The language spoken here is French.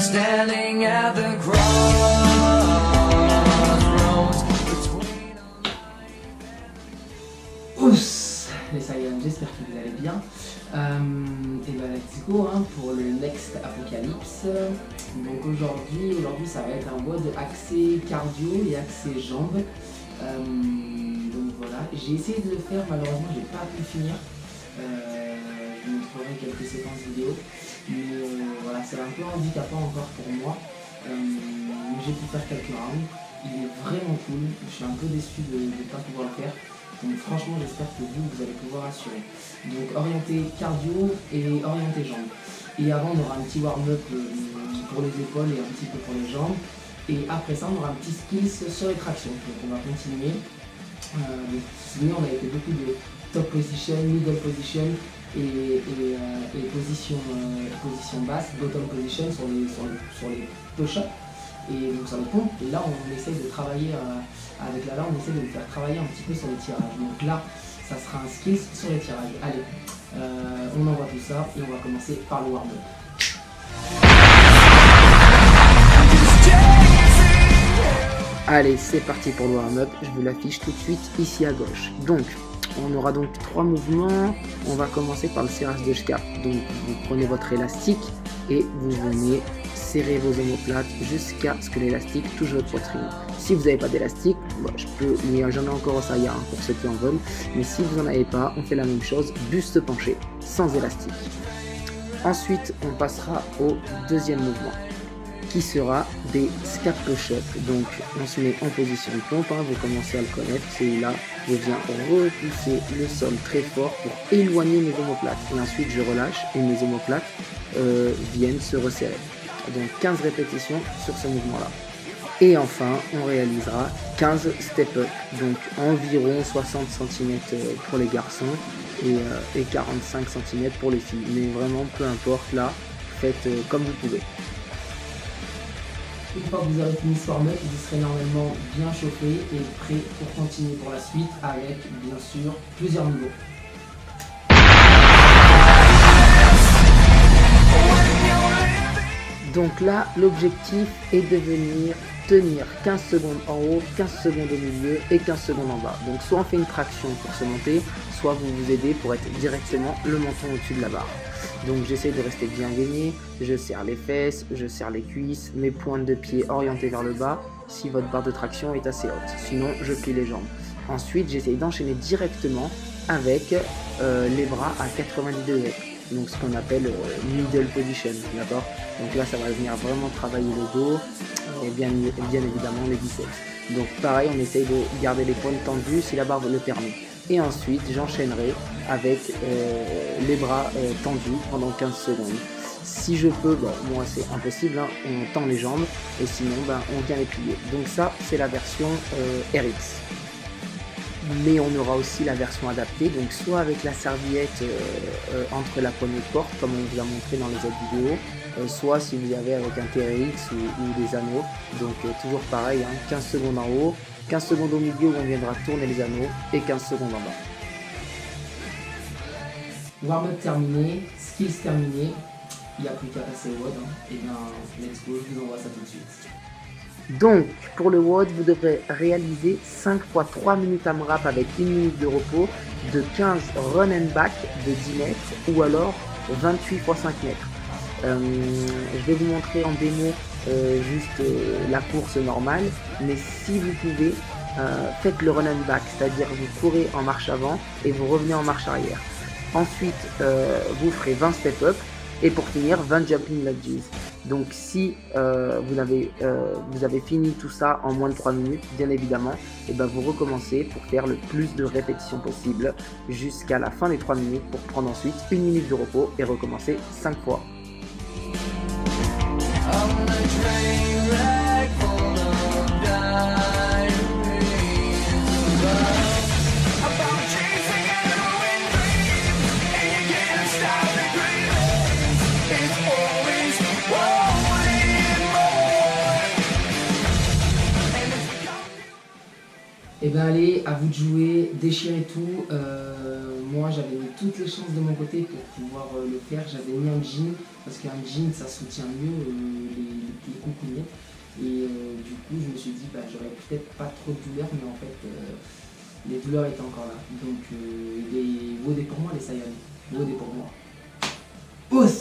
standing at the crossroads between. Ouss, les Saiyans, j'espère que vous allez bien. Et ben let's go hein, pour le next apocalypse. Donc aujourd'hui ça va être un WOD axé cardio et axé jambes. Donc voilà, j'ai essayé de le faire, malheureusement j'ai pas pu le finir. Je vous montrerai quelques séquences vidéo, mais voilà, c'est un peu handicapant encore pour moi. J'ai pu faire quelques rounds, il est vraiment cool, je suis un peu déçu de ne pas pouvoir le faire. Donc franchement j'espère que vous allez pouvoir assurer. Donc orienté cardio et orienté jambes. Et avant on aura un petit warm-up pour les épaules et un petit peu pour les jambes. Et après ça on aura un petit skills sur les tractions. Donc on va continuer. Sinon on avait fait beaucoup de top position, middle position et position basse, bottom position sur les push-ups et donc sur les pompes. Et là on essaye de travailler avec la on essaie de le faire travailler un petit peu sur les tirages. Donc là ça sera un skills sur les tirages. Allez, on envoie tout ça et on va commencer par le warm-up. Allez, c'est parti pour le warm-up, je vous l'affiche tout de suite ici à gauche. Donc, on aura donc 3 mouvements. On va commencer par le serrage de Shka. Donc, vous prenez votre élastique et vous venez serrer vos omoplates jusqu'à ce que l'élastique touche votre poitrine. Si vous n'avez pas d'élastique, bon, j'en ai encore au Saya hein, pour ceux qui en veulent. Mais si vous n'en avez pas, on fait la même chose, buste penché, sans élastique. Ensuite, on passera au deuxième mouvement, qui sera des scap push-up. Donc on se met en position de pompe, hein, vous commencez à le connaître, c'est là je viens repousser le sol très fort pour éloigner mes omoplates. Et ensuite je relâche et mes omoplates viennent se resserrer. Donc 15 répétitions sur ce mouvement-là. Et enfin, on réalisera 15 step-up, donc environ 60 cm pour les garçons et 45 cm pour les filles. Mais vraiment, peu importe, là, faites comme vous pouvez. Une fois que vous aurez fini ce warm-up, vous serez normalement bien chauffé et prêt pour continuer pour la suite avec, bien sûr, plusieurs niveaux. Donc là, l'objectif est de venir tenir 15 secondes en haut, 15 secondes au milieu et 15 secondes en bas. Donc soit on fait une traction pour se monter, soit vous vous aidez pour être directement le menton au-dessus de la barre. Donc j'essaie de rester bien gainé, je serre les fesses, je serre les cuisses, mes pointes de pied orientées vers le bas si votre barre de traction est assez haute. Sinon, je plie les jambes. Ensuite, j'essaie d'enchaîner directement avec les bras à 90 degrés. Donc ce qu'on appelle middle position, d'accord? Donc là ça va venir vraiment travailler le dos et bien évidemment les biceps. Donc pareil, on essaye de garder les pointes tendues si la barre le permet. Et ensuite j'enchaînerai avec les bras tendus pendant 15 secondes. Si je peux, bon, moi c'est impossible, hein, on tend les jambes et sinon on vient les plier. Donc ça c'est la version RX. Mais on aura aussi la version adaptée, donc soit avec la serviette entre la poignée de porte, comme on vous a montré dans les autres vidéos, soit si vous avez avec un TRX ou des anneaux. Donc toujours pareil, hein, 15 secondes en haut, 15 secondes au milieu où on viendra tourner les anneaux, et 15 secondes en bas. Warm-up terminé, skills terminé, il n'y a plus qu'à passer au WOD, hein. Et bien let's go, je vous envoie ça tout de suite. Donc, pour le WOD, vous devrez réaliser 5 fois 3 minutes AMRAP avec 1 minute de repos, de 15 run and back de 10 mètres ou alors 28 x 5 mètres. Je vais vous montrer en démo juste la course normale, mais si vous pouvez, faites le run and back, c'est-à-dire vous courez en marche avant et vous revenez en marche arrière. Ensuite, vous ferez 20 step-up et pour finir 20 jumping lunges. Donc si vous avez fini tout ça en moins de 3 minutes, bien évidemment, et ben vous recommencez pour faire le plus de répétitions possible jusqu'à la fin des 3 minutes pour prendre ensuite 1 minute de repos et recommencer 5 fois. Et bien allez, à vous de jouer, déchirez tout. Moi moi j'avais mis toutes les chances de mon côté pour pouvoir le faire. J'avais mis un jean, parce qu'un jean ça soutient mieux les coucougnettes. Et du coup je me suis dit j'aurais peut-être pas trop de douleurs, mais en fait les douleurs étaient encore là. Donc les WOD pour moi, les Saiyan. WOD pour moi. Os